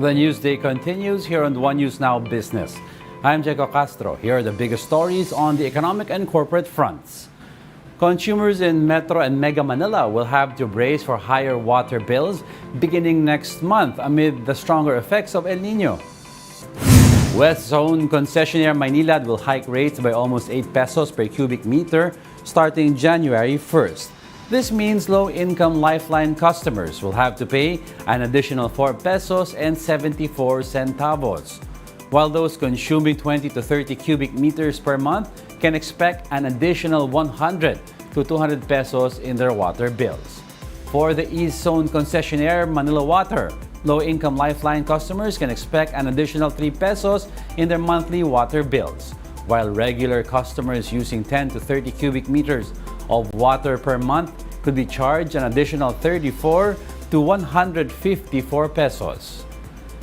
The news day continues here on One News Now Business. I'm Jaco Castro. Here are the biggest stories on the economic and corporate fronts. Consumers in Metro and Mega Manila will have to brace for higher water bills beginning next month amid the stronger effects of El Niño. West Zone concessionaire Maynilad will hike rates by almost 8 pesos per cubic meter starting January 1st. This means low-income Lifeline customers will have to pay an additional 4 pesos and 74 centavos, while those consuming 20 to 30 cubic meters per month can expect an additional 100 to 200 pesos in their water bills. For the East Zone concessionaire Manila Water, low-income Lifeline customers can expect an additional 3 pesos in their monthly water bills, while regular customers using 10 to 30 cubic meters of water per month could be charged an additional 34 to 154 pesos.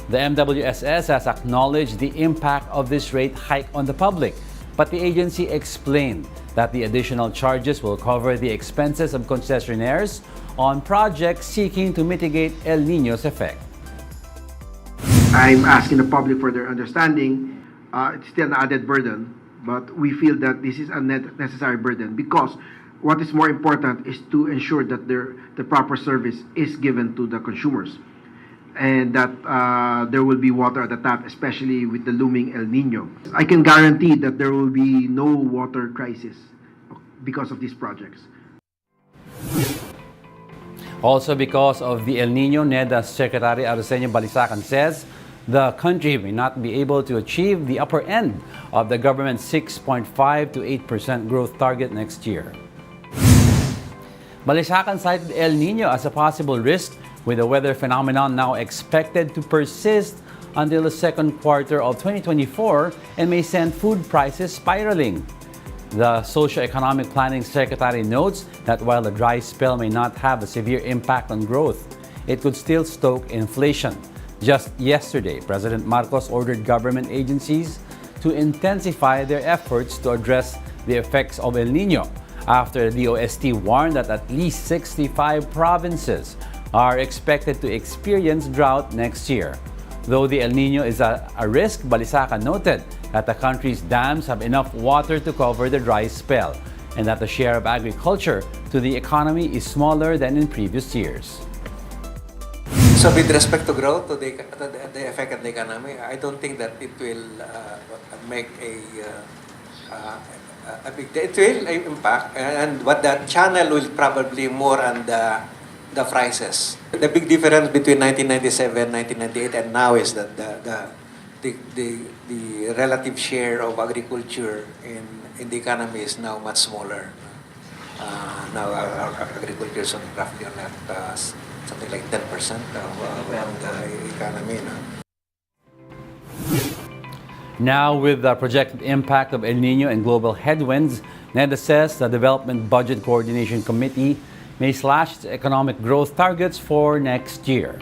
The MWSS has acknowledged the impact of this rate hike on the public, but the agency explained that the additional charges will cover the expenses of concessionaires on projects seeking to mitigate El Niño's effect. I'm asking the public for their understanding. It's still an added burden, but we feel that this is a necessary burden because what is more important is to ensure that the proper service is given to the consumers and that there will be water at the tap, especially with the looming El Niño. I can guarantee that there will be no water crisis because of these projects. Also because of the El Niño, NEDA Secretary Arsenio Balisacan says the country may not be able to achieve the upper end of the government's 6.5 to 8% growth target next year. Balisacan cited El Niño as a possible risk, with the weather phenomenon now expected to persist until the second quarter of 2024 and may send food prices spiraling. The Socio-Economic Planning Secretary notes that while the dry spell may not have a severe impact on growth, it could still stoke inflation. Just yesterday, President Marcos ordered government agencies to intensify their efforts to address the effects of El Niño, after the OST warned that at least 65 provinces are expected to experience drought next year. Though the El Niño is a risk, Balisacan noted that the country's dams have enough water to cover the dry spell and that the share of agriculture to the economy is smaller than in previous years. So with respect to growth, to the effect of the economy, I don't think that it will make a big, it will impact, and what that channel will probably more on the prices. The big difference between 1997, 1998, and now is that the relative share of agriculture in the economy is now much smaller. Now our agriculture is roughly on that something like 10% of the economy. No? Now, with the projected impact of El Niño and global headwinds, NEDA says the Development Budget Coordination Committee may slash its economic growth targets for next year.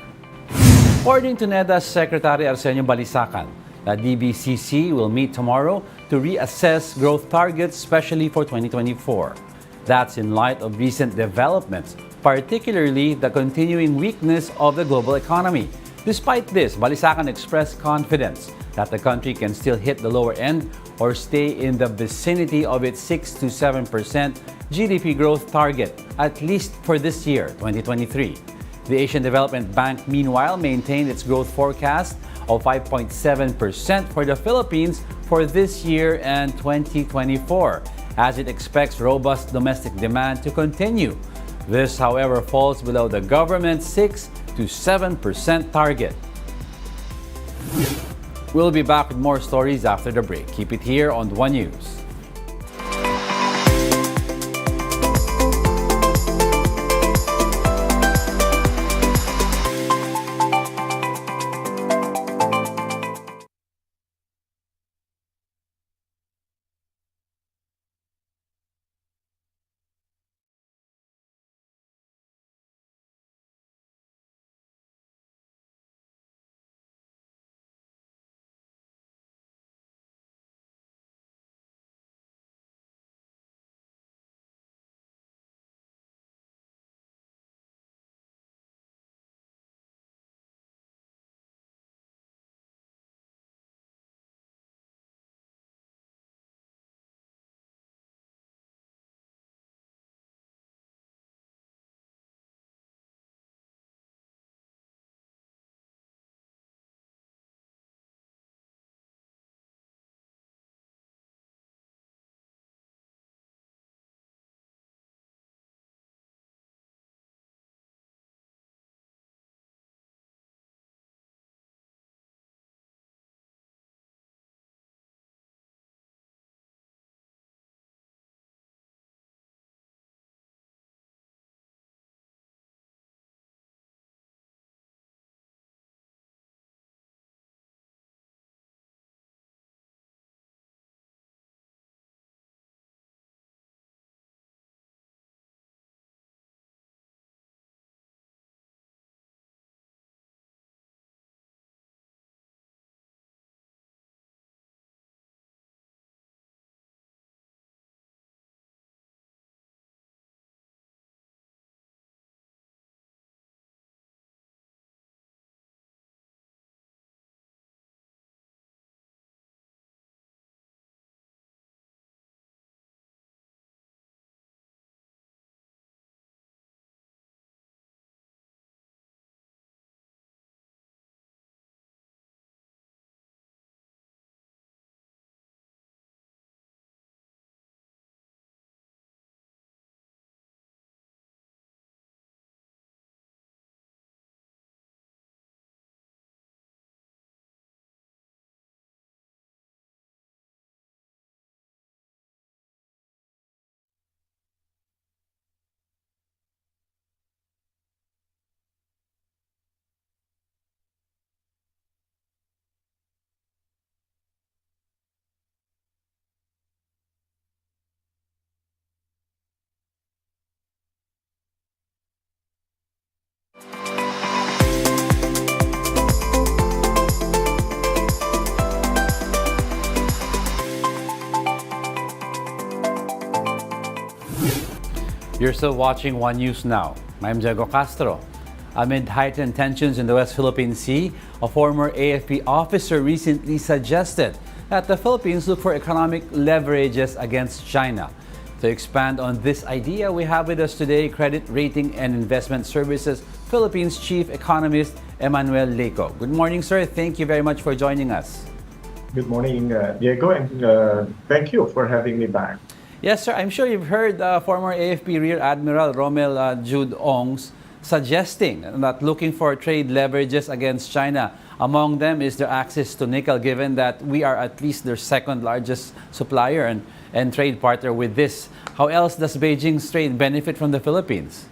According to NEDA Secretary Arsenio Balisacan, the DBCC will meet tomorrow to reassess growth targets, especially for 2024. That's in light of recent developments, particularly the continuing weakness of the global economy. Despite this, Balisacan expressed confidence that the country can still hit the lower end or stay in the vicinity of its 6 to 7% GDP growth target, at least for this year, 2023. The Asian Development Bank, meanwhile, maintained its growth forecast of 5.7% for the Philippines for this year and 2024, as it expects robust domestic demand to continue. This, however, falls below the government's 6 to 7% target. We'll be back with more stories after the break. Keep it here on One News. You're still watching One News Now. I'm Diego Castro. Amid heightened tensions in the West Philippine Sea, a former AFP officer recently suggested that the Philippines look for economic leverages against China. To expand on this idea, we have with us today Credit Rating and Investment Services Philippines Chief Economist Emmanuel Leyco. Good morning, sir. Thank you very much for joining us. Good morning, Diego, and thank you for having me back. Yes, sir. I'm sure you've heard former AFP Rear Admiral Romel Jude Ong's suggesting that looking for trade leverages against China. Among them is their access to nickel, given that we are at least their second largest supplier and trade partner with this. How else does Beijing's trade benefit from the Philippines?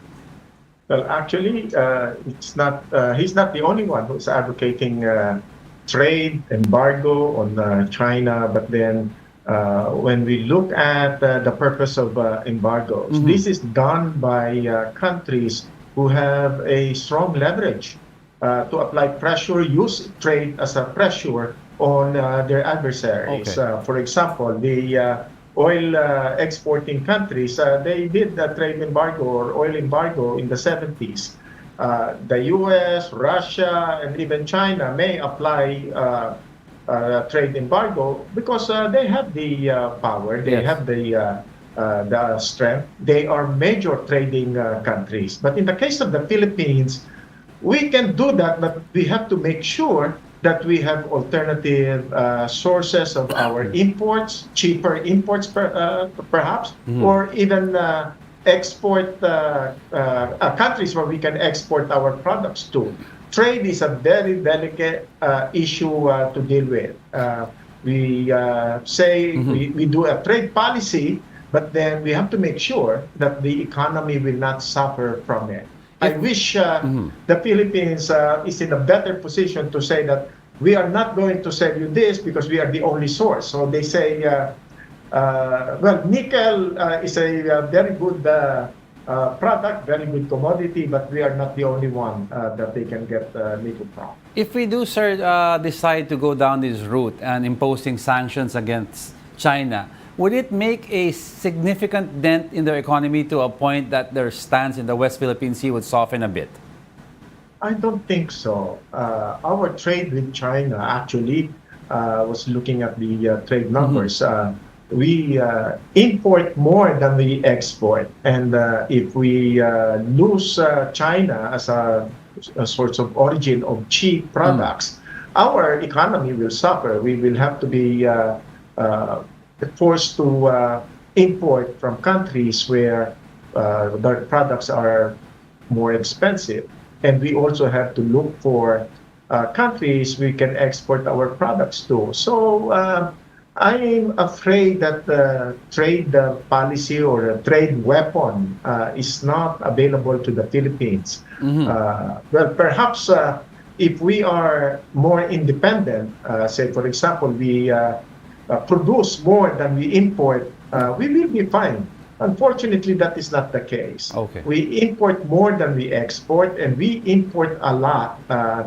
Well, actually, it's not. He's not the only one who's advocating trade embargo on China. But then, when we look at the purpose of embargoes, this is done by countries who have a strong leverage to apply pressure, use trade as a pressure on their adversaries. Okay. For example, the oil exporting countries, they did the trade embargo or oil embargo in the 70s. The US, Russia, and even China may apply trade embargo because they have the power, they Yes. have the strength. They are major trading countries. But in the case of the Philippines, we can do that, but we have to make sure that we have alternative sources of our imports, cheaper imports perhaps, or even export countries where we can export our products to. Trade is a very delicate issue to deal with. We say we do a trade policy, but then we have to make sure that the economy will not suffer from it. I wish the Philippines is in a better position to say that we are not going to sell you this because we are the only source. So they say, well, nickel is a very good product, very good commodity, but we are not the only one that they can get nickel from. If we do, sir, decide to go down this route and imposing sanctions against China, would it make a significant dent in their economy to a point that their stance in the West Philippine Sea would soften a bit? I don't think so. Our trade with China actually was looking at the trade numbers. We import more than we export. And if we lose China as a source of origin of cheap products, our economy will suffer. We will have to be forced to import from countries where their products are more expensive. And we also have to look for countries we can export our products to. So I'm afraid that the trade policy or a trade weapon is not available to the Philippines. Well, perhaps if we are more independent, say, for example, we produce more than we import, we will be fine. Unfortunately, that is not the case. Okay. We import more than we export, and we import a lot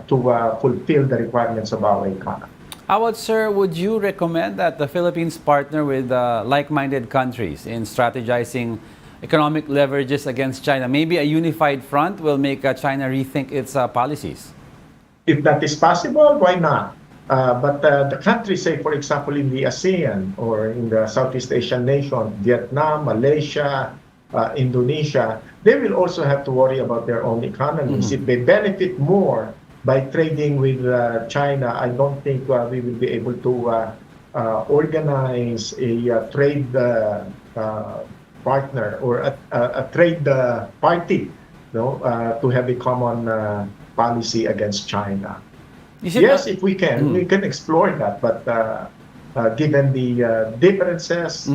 to fulfill the requirements of our economy. How about, sir, would you recommend that the Philippines partner with like-minded countries in strategizing economic leverages against China? Maybe a unified front will make China rethink its policies. If that is possible, why not? But the countries, say, for example, in the ASEAN or in the Southeast Asian nation, Vietnam, Malaysia, Indonesia, they will also have to worry about their own economies. If they benefit more by trading with China, I don't think we will be able to organize a trade partner or a trade party, to have a common policy against China. Yes, if we can explore that. But given the differences,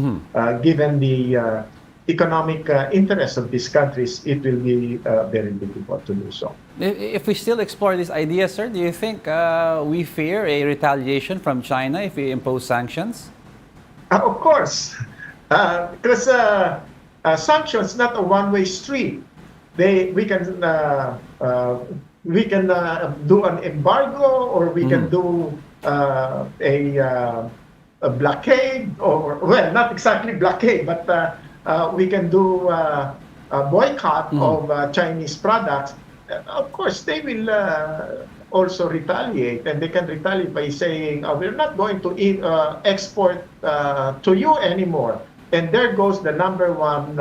given the economic interests of these countries, it will be very difficult to do so. If we still explore this idea, sir, do you think we fear a retaliation from China if we impose sanctions? Of course, because sanctions not a one-way street. We can do an embargo, or we can do a blockade, or well, not exactly blockade, but we can do boycott of Chinese products, of course, they will also retaliate, and they can retaliate by saying, we're not going to export to you anymore. And there goes the number one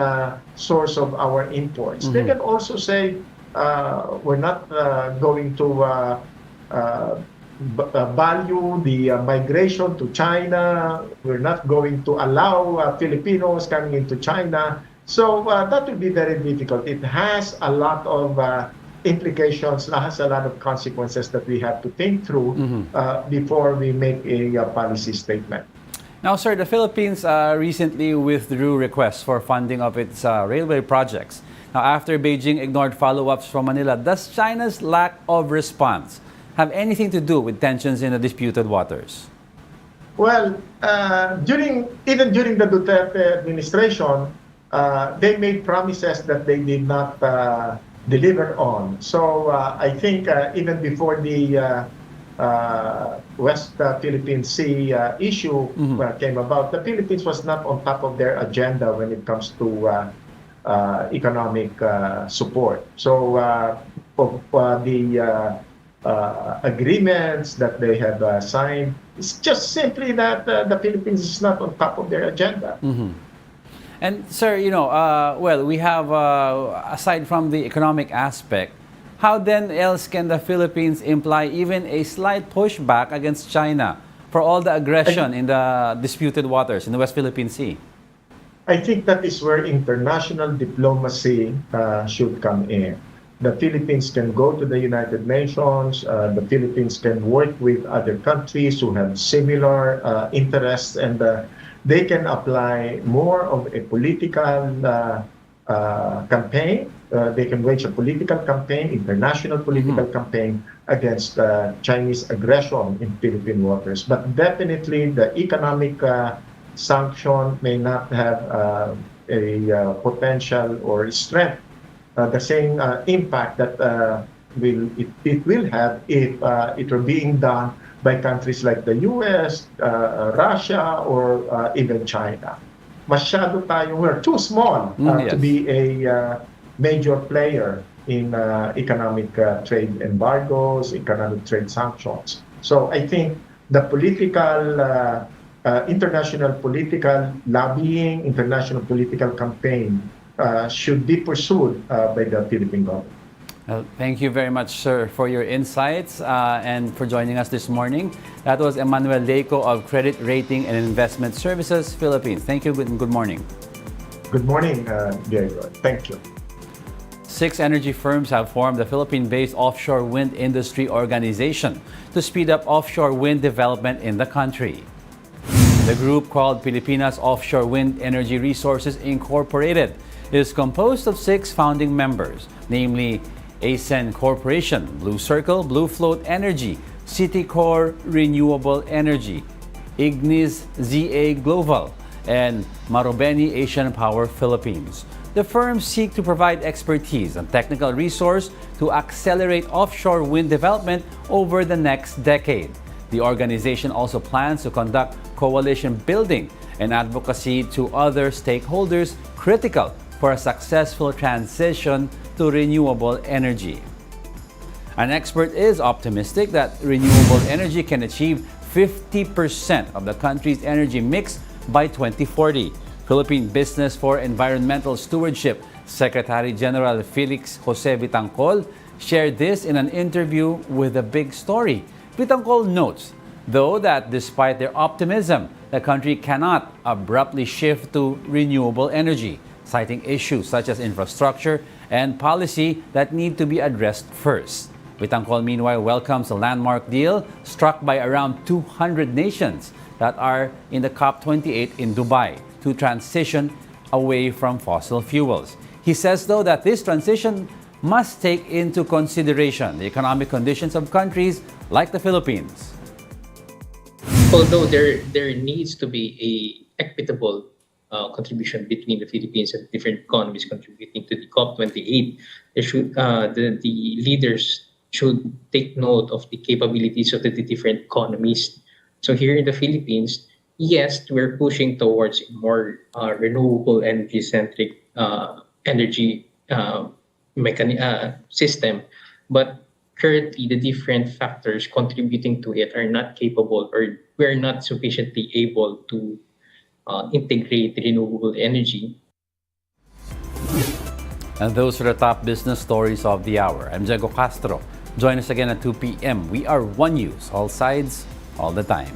source of our imports. They can also say, we're not going to value the migration to China. We're not going to allow Filipinos coming into China. So that will be very difficult. It has a lot of implications, has a lot of consequences that we have to think through before we make a policy statement. Now, sir, the Philippines recently withdrew requests for funding of its railway projects. Now, after Beijing ignored follow-ups from Manila, does China's lack of response have anything to do with tensions in the disputed waters? Well, even during the Duterte administration, they made promises that they did not deliver on. So I think even before the West Philippine Sea issue came about, the Philippines was not on top of their agenda when it comes to economic support. So the agreements that they have signed, it's just simply that the Philippines is not on top of their agenda. And sir, well, we have, aside from the economic aspect, how then else can the Philippines imply even a slight pushback against China for all the aggression in the disputed waters in the West Philippine Sea? I think that is where international diplomacy should come in. The Philippines can go to the United Nations. The Philippines can work with other countries who have similar interests, and they can apply more of a political campaign. They can wage a political campaign, international political campaign against Chinese aggression in Philippine waters. But definitely the economic sanction may not have a potential or strength, the same impact that it will have if it were being done by countries like the US, Russia, or even China. Masyado tayo, we're too small to be a major player in economic trade embargoes, economic trade sanctions. So I think the political, international political lobbying, international political campaign should be pursued by the Philippine government. Thank you very much, sir, for your insights and for joining us this morning. That was Emmanuel Leyco of Credit Rating and Investment Services, Philippines. Thank you and good morning. Good morning, Diego. Thank you. 6 energy firms have formed the Philippine-based Offshore Wind Industry Organization to speed up offshore wind development in the country. The group, called Pilipinas Offshore Wind Energy Resources Incorporated, is composed of 6 founding members, namely ASEN Corporation, Blue Circle, Blue Float Energy, Citycore Renewable Energy, Ignis ZA Global, and Marubeni Asian Power Philippines. The firms seek to provide expertise and technical resource to accelerate offshore wind development over the next decade. The organization also plans to conduct coalition building and advocacy to other stakeholders critical for a successful transition to renewable energy. An expert is optimistic that renewable energy can achieve 50% of the country's energy mix by 2040. Philippine Business for Environmental Stewardship Secretary General Felix Jose Vitangcol shared this in an interview with The Big Story. Vitangcol notes, though, that despite their optimism, the country cannot abruptly shift to renewable energy, citing issues such as infrastructure and policy that need to be addressed first. Vitangcol, meanwhile, welcomes a landmark deal struck by around 200 nations that are in the COP28 in Dubai to transition away from fossil fuels. He says, though, that this transition must take into consideration the economic conditions of countries like the Philippines. Although there needs to be a equitable contribution between the Philippines and different economies contributing to the COP28, there should the leaders should take note of the capabilities of the different economies. So here in the Philippines, yes, we're pushing towards a more renewable energy-centric energy system, but currently the different factors contributing to it are not capable, or we're not sufficiently able to integrate renewable energy. And those are the top business stories of the hour. I'm Diego Castro. Join us again at 2 p.m. We are One News, all sides, all the time.